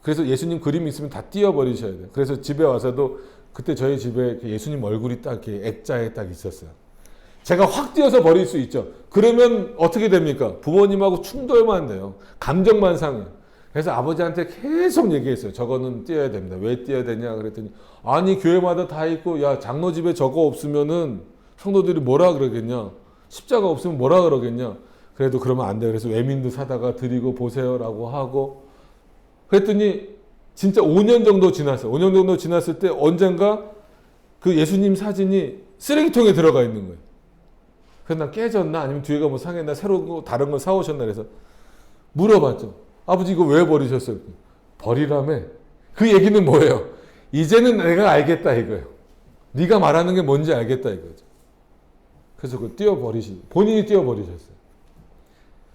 그래서 예수님 그림 있으면 다 띄워버리셔야 돼요. 그래서 집에 와서도 그때 저희 집에 예수님 얼굴이 딱 이렇게 액자에 딱 있었어요. 제가 확 띄어서 버릴 수 있죠. 그러면 어떻게 됩니까? 부모님하고 충돌만 돼요. 감정만 상해요. 그래서 아버지한테 계속 얘기했어요. 저거는 띄어야 됩니다. 왜 띄어야 되냐 그랬더니 아니 교회마다 다 있고 야 장로 집에 저거 없으면은 성도들이 뭐라 그러겠냐. 십자가 없으면 뭐라 그러겠냐. 그래도 그러면 안 돼요. 그래서 외민도 사다가 드리고 보세요라고 하고 그랬더니 진짜 5년 정도 지났어요. 5년 정도 지났을 때 언젠가 그 예수님 사진이 쓰레기통에 들어가 있는 거예요. 그래서 난 깨졌나 아니면 뒤에가 뭐 상했나 새로 다른 걸 사오셨나 그래서 물어봤죠. 아버지 이거 왜 버리셨어요? 버리라며? 그 얘기는 뭐예요? 이제는 내가 알겠다 이거예요. 네가 말하는 게 뭔지 알겠다 이거죠. 그래서 그걸 본인이 띄워버리셨어요.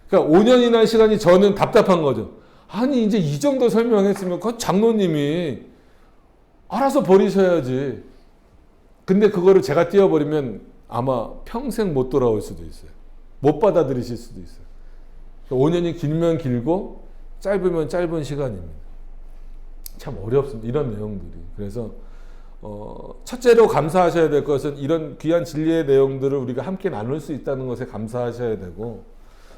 그러니까 5년이나 시간이 저는 답답한 거죠. 아니 이제 이 정도 설명했으면 그 장로님이 알아서 버리셔야지. 근데 그거를 제가 띄워버리면 아마 평생 못 돌아올 수도 있어요. 못 받아들이실 수도 있어요. 5년이 길면 길고 짧으면 짧은 시간입니다. 참 어렵습니다. 이런 내용들이. 그래서 첫째로 감사하셔야 될 것은 이런 귀한 진리의 내용들을 우리가 함께 나눌 수 있다는 것에 감사하셔야 되고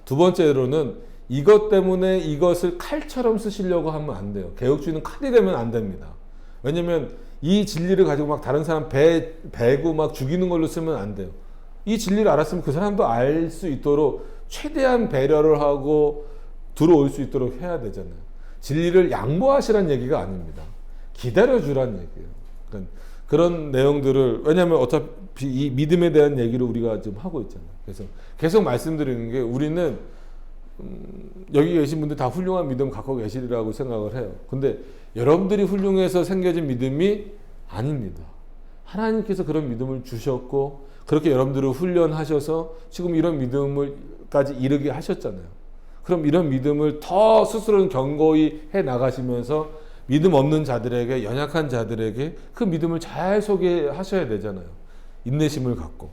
두 번째로는 이것 때문에 이것을 칼처럼 쓰시려고 하면 안 돼요. 개혁주의는 칼이 되면 안 됩니다. 왜냐면 이 진리를 가지고 막 다른 사람 베고 막 죽이는 걸로 쓰면 안 돼요. 이 진리를 알았으면 그 사람도 알 수 있도록 최대한 배려를 하고 들어올 수 있도록 해야 되잖아요. 진리를 양보하시라는 얘기가 아닙니다. 기다려주라는 얘기예요. 그러니까 그런 내용들을 왜냐하면 어차피 이 믿음에 대한 얘기를 우리가 지금 하고 있잖아요. 그래서 계속 말씀드리는 게 우리는 여기 계신 분들 다 훌륭한 믿음 갖고 계시리라고 생각을 해요. 근데 여러분들이 훌륭해서 생겨진 믿음이 아닙니다. 하나님께서 그런 믿음을 주셨고 그렇게 여러분들을 훈련하셔서 지금 이런 믿음을까지 이르게 하셨잖아요. 그럼 이런 믿음을 더 스스로는 견고히 해 나가시면서 믿음 없는 자들에게 연약한 자들에게 그 믿음을 잘 소개하셔야 되잖아요. 인내심을 갖고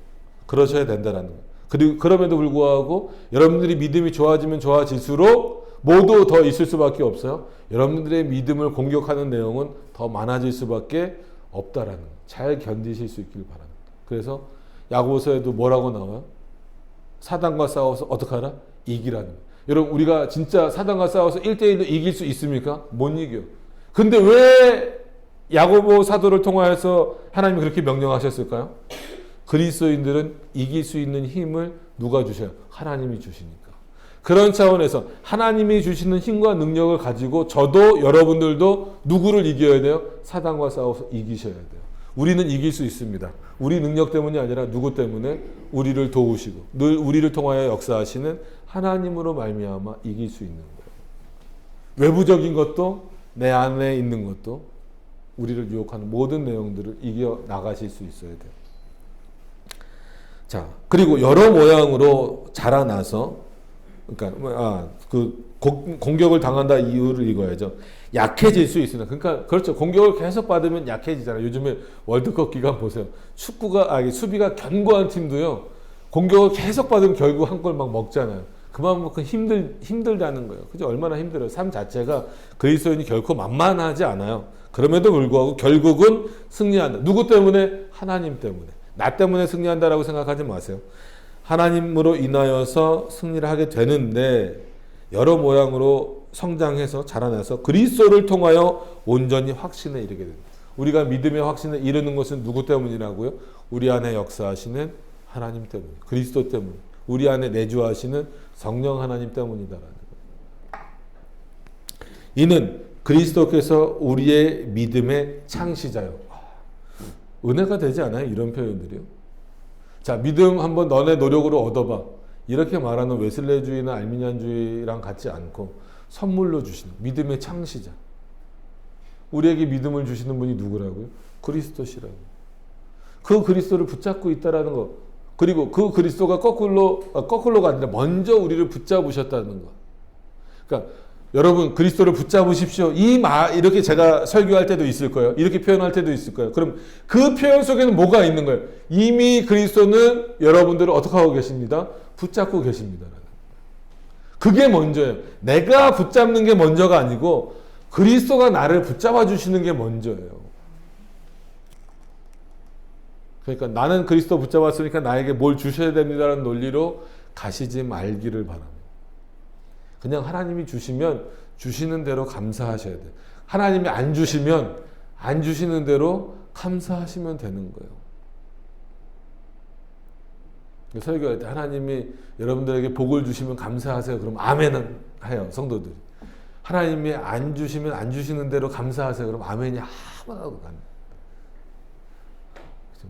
그러셔야 된다라는 거예요. 그리고 그럼에도 불구하고 여러분들이 믿음이 좋아지면 좋아질수록 모두 더 있을 수밖에 없어요. 여러분들의 믿음을 공격하는 내용은 더 많아질 수밖에 없다라는 거예요. 잘 견디실 수 있길 바랍니다. 그래서 야고보서에도 뭐라고 나와요? 사단과 싸워서 어떻게 하라? 이기라는 거예요. 여러분 우리가 진짜 사단과 싸워서 1대1로 이길 수 있습니까? 못 이겨. 근데 왜 야고보 사도를 통하여서 하나님이 그렇게 명령하셨을까요? 그리스도인들은 이길 수 있는 힘을 누가 주셔요? 하나님이 주시니까. 그런 차원에서 하나님이 주시는 힘과 능력을 가지고 저도 여러분들도 누구를 이겨야 돼요? 사단과 싸워서 이기셔야 돼요. 우리는 이길 수 있습니다. 우리 능력 때문이 아니라 누구 때문에? 우리를 도우시고 늘 우리를 통하여 역사하시는 하나님으로 말미암아 이길 수 있는 거예요. 외부적인 것도 내 안에 있는 것도 우리를 유혹하는 모든 내용들을 이겨 나가실 수 있어야 돼요. 자, 그리고 여러 모양으로 자라나서 그러니까 공격을 당한다 이유를 읽어야죠. 약해질 수 있으나 그러니까 그렇죠. 공격을 계속 받으면 약해지잖아요. 요즘에 월드컵 기간 보세요. 수비가 견고한 팀도요. 공격을 계속 받으면 결국 한 골 막 먹잖아요. 그만큼 힘들다는 거예요. 그죠? 얼마나 힘들어요. 삶 자체가 그리스도인이 결코 만만하지 않아요. 그럼에도 불구하고 결국은 승리한다. 누구 때문에? 하나님 때문에. 나 때문에 승리한다라고 생각하지 마세요. 하나님으로 인하여서 승리를 하게 되는데 여러 모양으로 성장해서 자라나서 그리스도를 통하여 온전히 확신에 이르게 됩니다. 우리가 믿음의 확신에 이르는 것은 누구 때문이라고요? 우리 안에 역사하시는 하나님 때문, 그리스도 때문, 우리 안에 내주하시는 성령 하나님 때문이다라는 거예요. 이는 그리스도께서 우리의 믿음의 창시자요. 은혜가 되지 않아요? 이런 표현들이요. 자, 믿음 한번 너네 노력으로 얻어봐. 이렇게 말하는 웨슬레주의나 알미니안주의랑 같지 않고 선물로 주시는 믿음의 창시자. 우리에게 믿음을 주시는 분이 누구라고요? 그리스도시라고요. 그 그리스도를 붙잡고 있다라는 거. 그리고 그 그리스도가 거꾸로가 아니라 먼저 우리를 붙잡으셨다는 거. 그러니까 여러분 그리스도를 붙잡으십시오. 이렇게 제가 설교할 때도 있을 거예요. 이렇게 표현할 때도 있을 거예요. 그럼 그 표현 속에는 뭐가 있는 거예요? 이미 그리스도는 여러분들을 어떻게 하고 계십니다? 붙잡고 계십니다. 그게 먼저예요. 내가 붙잡는 게 먼저가 아니고 그리스도가 나를 붙잡아 주시는 게 먼저예요. 그러니까 나는 그리스도 붙잡았으니까 나에게 뭘 주셔야 됩니다라는 논리로 가시지 말기를 바랍니다. 그냥 하나님이 주시면 주시는 대로 감사하셔야 돼요. 하나님이 안 주시면 안 주시는 대로 감사하시면 되는 거예요. 설교할 때 하나님이 여러분들에게 복을 주시면 감사하세요. 그럼 아멘은 해요. 성도들이. 하나님이 안 주시면 안 주시는 대로 감사하세요. 그럼 아멘이 아무나 하고 가는.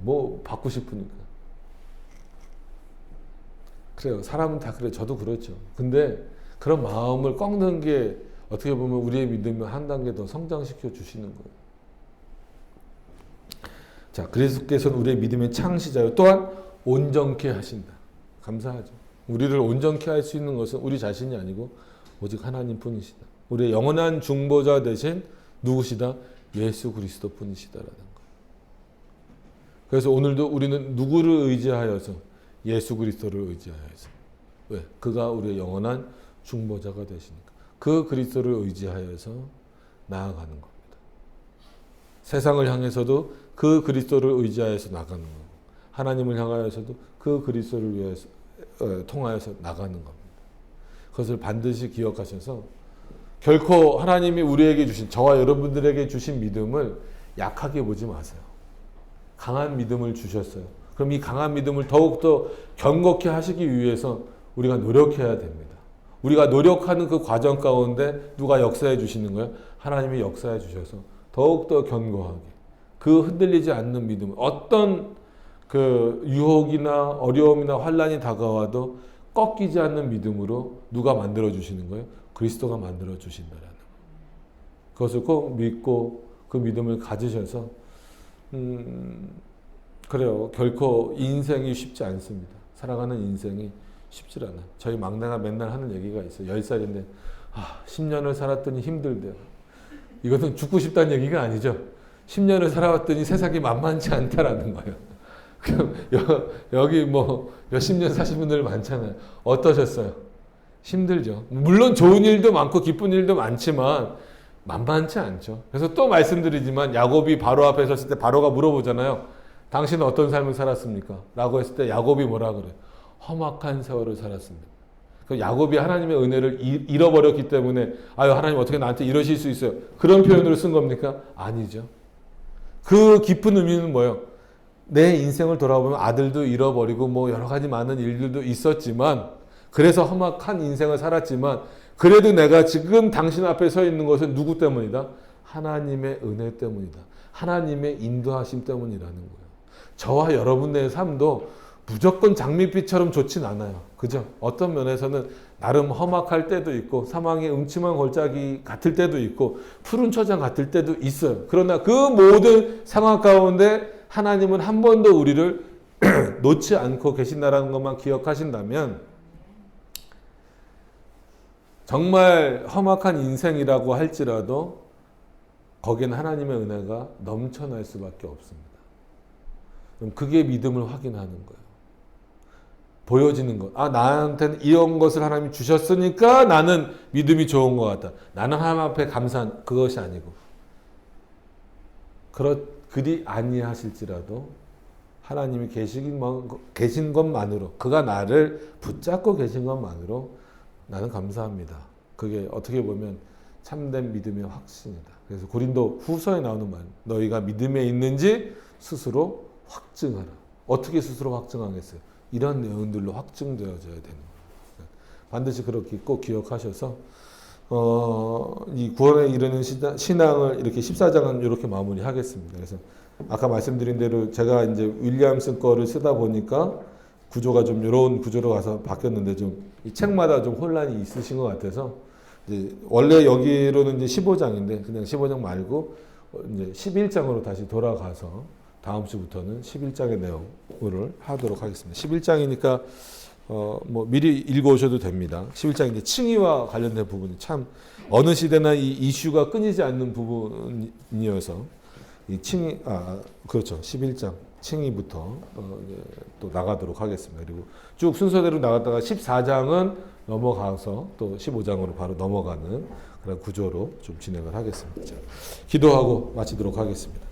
뭐 받고 싶으니까. 그래요. 사람은 다 그래요. 저도 그렇죠. 근데 그런 마음을 꺾는 게 어떻게 보면 우리의 믿음을 한 단계 더 성장시켜 주시는 거예요. 자, 그리스도께서는 우리의 믿음의 창시자요. 또한 온전케 하신다. 감사하죠. 우리를 온전케 할 수 있는 것은 우리 자신이 아니고 오직 하나님 뿐이시다. 우리의 영원한 중보자 되신 누구시다? 예수 그리스도 뿐이시다라는 거. 그래서 오늘도 우리는 누구를 의지하여서? 예수 그리스도를 의지하여서. 왜? 그가 우리의 영원한 중보자가 되시니까. 그 그리스도를 의지하여서 나아가는 겁니다. 세상을 향해서도 그 그리스도를 의지하여서 나가는 거고, 하나님을 향하여서도 그 그리스도를 위해서 통하여서 나가는 겁니다. 그것을 반드시 기억하셔서 결코 하나님이 우리에게 주신, 저와 여러분들에게 주신 믿음을 약하게 보지 마세요. 강한 믿음을 주셨어요. 그럼 이 강한 믿음을 더욱더 견고케 하시기 위해서 우리가 노력해야 됩니다. 우리가 노력하는 그 과정 가운데 누가 역사해 주시는 거예요? 하나님이 역사해 주셔서 더욱더 견고하게 그 흔들리지 않는 믿음, 어떤 그 유혹이나 어려움이나 환란이 다가와도 꺾이지 않는 믿음으로 누가 만들어 주시는 거예요? 그리스도가 만들어 주신다라는 거예요. 그것을 꼭 믿고 그 믿음을 가지셔서 그래요. 결코 인생이 쉽지 않습니다. 살아가는 인생이 쉽지 않아요. 저희 막내가 맨날 하는 얘기가 있어요. 10살인데 10년을 살았더니 힘들대요. 이것은 죽고 싶다는 얘기가 아니죠. 10년을 살아왔더니 세상이 만만치 않다라는 거예요. 그럼 여기 뭐 몇십 년 사신 분들 많잖아요. 어떠셨어요? 힘들죠. 물론 좋은 일도 많고 기쁜 일도 많지만 만만치 않죠. 그래서 또 말씀드리지만 야곱이 바로 앞에 섰을 때 바로가 물어보잖아요. 당신은 어떤 삶을 살았습니까? 라고 했을 때 야곱이 뭐라 그래요? 험악한 세월을 살았습니다. 야곱이 하나님의 은혜를 잃어버렸기 때문에 아유 하나님 어떻게 나한테 이러실 수 있어요? 그런 표현으로 쓴 겁니까? 아니죠. 그 깊은 의미는 뭐예요? 내 인생을 돌아보면 아들도 잃어버리고 뭐 여러 가지 많은 일들도 있었지만 그래서 험악한 인생을 살았지만 그래도 내가 지금 당신 앞에 서 있는 것은 누구 때문이다? 하나님의 은혜 때문이다. 하나님의 인도하심 때문이라는 거예요. 저와 여러분의 삶도 무조건 장밋빛처럼 좋진 않아요. 그죠? 어떤 면에서는 나름 험악할 때도 있고 사망의 음침한 골짜기 같을 때도 있고 푸른 초장 같을 때도 있어요. 그러나 그 모든 상황 가운데 하나님은 한 번도 우리를 놓지 않고 계신다는 것만 기억하신다면 정말 험악한 인생이라고 할지라도 거기엔 하나님의 은혜가 넘쳐날 수밖에 없습니다. 그럼 그게 믿음을 확인하는 거예요. 보여지는 것. 나한테는 이런 것을 하나님이 주셨으니까 나는 믿음이 좋은 것 같다. 나는 하나님 앞에 감사한 그것이 아니고 그리 아니하실지라도 하나님이 계신 것만으로 그가 나를 붙잡고 계신 것만으로 나는 감사합니다. 그게 어떻게 보면 참된 믿음의 확신이다. 그래서 고린도 후서에 나오는 말, 너희가 믿음에 있는지 스스로 확증하라. 어떻게 스스로 확증하겠어요? 이런 내용들로 확증되어져야 되는 거예요. 반드시 그렇게 꼭 기억하셔서 이 구원에 이르는 신앙을 이렇게 14장은 이렇게 마무리하겠습니다. 그래서 아까 말씀드린 대로 제가 이제 윌리엄슨 거를 쓰다 보니까 구조가 좀 이런 구조로 가서 바뀌었는데 좀 이 책마다 좀 혼란이 있으신 것 같아서 이제 원래 여기로는 이제 15장인데 그냥 15장 말고 이제 11장으로 다시 돌아가서 다음 주부터는 11장의 내용을 하도록 하겠습니다. 11장이니까 뭐 미리 읽어오셔도 됩니다. 11장 이제 칭의와 관련된 부분이 참 어느 시대나 이 이슈가 끊이지 않는 부분이어서 이 칭의 그렇죠. 11장 칭의부터 또 나가도록 하겠습니다. 그리고 쭉 순서대로 나갔다가 14장은 넘어가서 또 15장으로 바로 넘어가는 그런 구조로 좀 진행을 하겠습니다. 자, 기도하고 마치도록 하겠습니다.